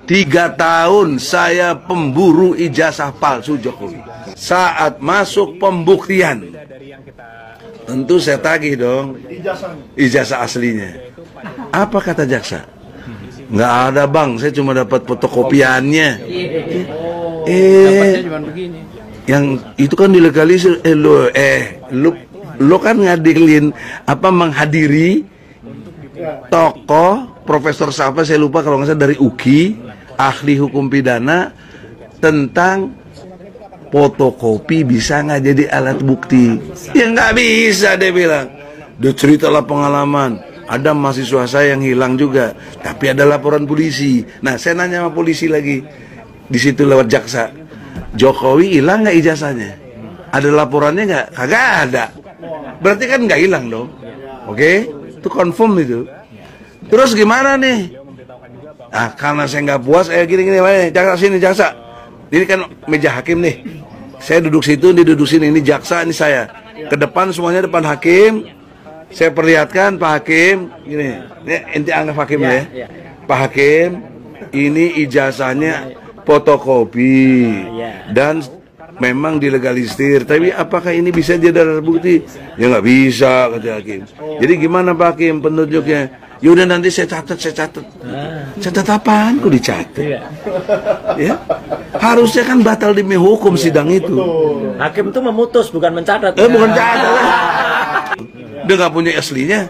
3 tahun saya pemburu ijazah palsu Jokowi. Saat masuk pembuktian, tentu saya tagih dong ijazah aslinya. Apa kata jaksa? Nggak ada bang, saya cuma dapat fotokopiannya. Yang itu kan dilegalisir. Lo kan ngadilin apa, menghadiri tokoh Profesor siapa saya lupa, kalau nggak salah dari UKI, ahli hukum pidana, tentang fotokopi bisa nggak jadi alat bukti. Ya nggak bisa, dia bilang. Dia ceritalah pengalaman, ada mahasiswa saya yang hilang juga, tapi ada laporan polisi. Nah, saya nanya sama polisi lagi, di situ lewat jaksa, Jokowi hilang nggak ijazahnya? Ada laporannya nggak? Kagak ada. Berarti kan nggak hilang dong. Oke? Itu confirm itu. Terus gimana nih? Ah, karena saya nggak puas, gini-gini, jaksa sini, jaksa. Ini kan meja hakim nih. Saya duduk situ, dia duduk sini. Ini jaksa, ini saya. Ke depan semuanya depan hakim. Saya perlihatkan Pak Hakim, gini. Ini ente anggap hakim ya. Pak Hakim, ini ijazahnya fotokopi dan memang dilegalisir. Tapi apakah ini bisa jadi alat bukti? Ya nggak bisa, kata hakim. Jadi gimana Pak Hakim penunjuknya? Yaudah nanti saya catat. Catat apaan? Kok dicatat? Ya, harusnya kan batal demi hukum sidang itu. Hakim itu memutus, bukan mencatat. Bukan catat. Dia nggak punya aslinya.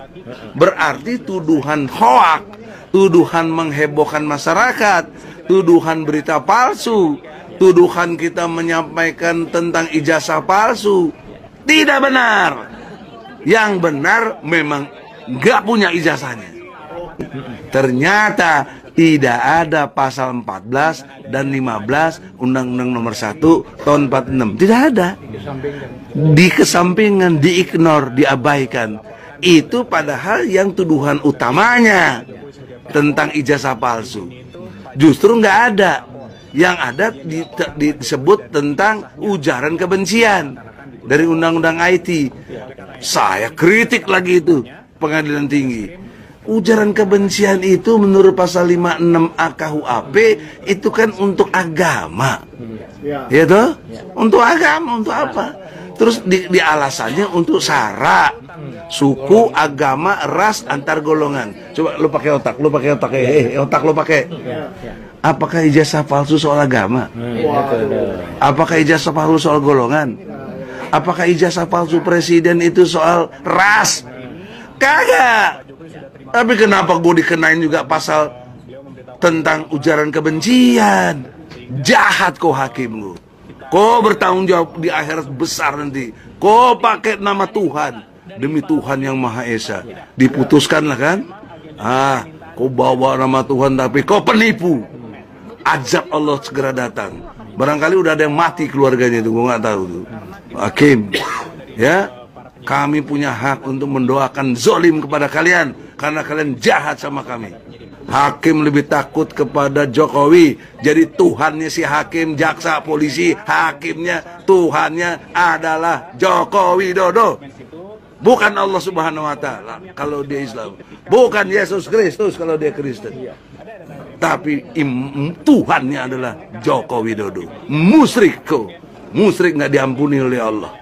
Berarti tuduhan hoak, tuduhan menghebohkan masyarakat, tuduhan berita palsu, tuduhan kita menyampaikan tentang ijazah palsu tidak benar. Yang benar memang nggak punya ijazahnya. Ternyata tidak ada pasal 14 dan 15 Undang-Undang Nomor 1 tahun 46. Tidak ada. Dikesampingkan, diignore, diabaikan. Itu padahal yang tuduhan utamanya tentang ijazah palsu. Justru nggak ada. Yang ada disebut tentang ujaran kebencian dari Undang-Undang IT. Saya kritik lagi itu Pengadilan Tinggi. Ujaran kebencian itu menurut pasal 56A KUHP itu kan untuk agama. Ya toh? Untuk agama, untuk apa? Terus di alasannya untuk sara, suku, agama, ras, antar golongan. Coba lu pakai otak, otak lu pakai. Apakah ijazah palsu soal agama? Apakah ijazah palsu soal golongan? Apakah ijazah palsu presiden itu soal ras? Kagak. Tapi kenapa gue dikenain juga pasal tentang ujaran kebencian? Jahat kau hakim lu. Kau bertanggung jawab di akhirat besar nanti. Kau pakai nama Tuhan, demi Tuhan yang Maha Esa. Diputuskanlah kan? Kau bawa nama Tuhan tapi kau penipu. Azab Allah segera datang. Barangkali udah ada yang mati keluarganya itu, gue nggak tahu tuh. Hakim, ya, kami punya hak untuk mendoakan zolim kepada kalian karena kalian jahat sama kami. Hakim lebih takut kepada Jokowi. Jadi Tuhannya si hakim, jaksa, polisi, hakimnya, Tuhannya adalah Joko Widodo. Bukan Allah Subhanahu wa Ta'ala kalau dia Islam. Bukan Yesus Kristus kalau dia Kristen. Tapi Tuhannya adalah Joko Widodo. Musyrik kok. Musyrik nggak diampuni oleh Allah.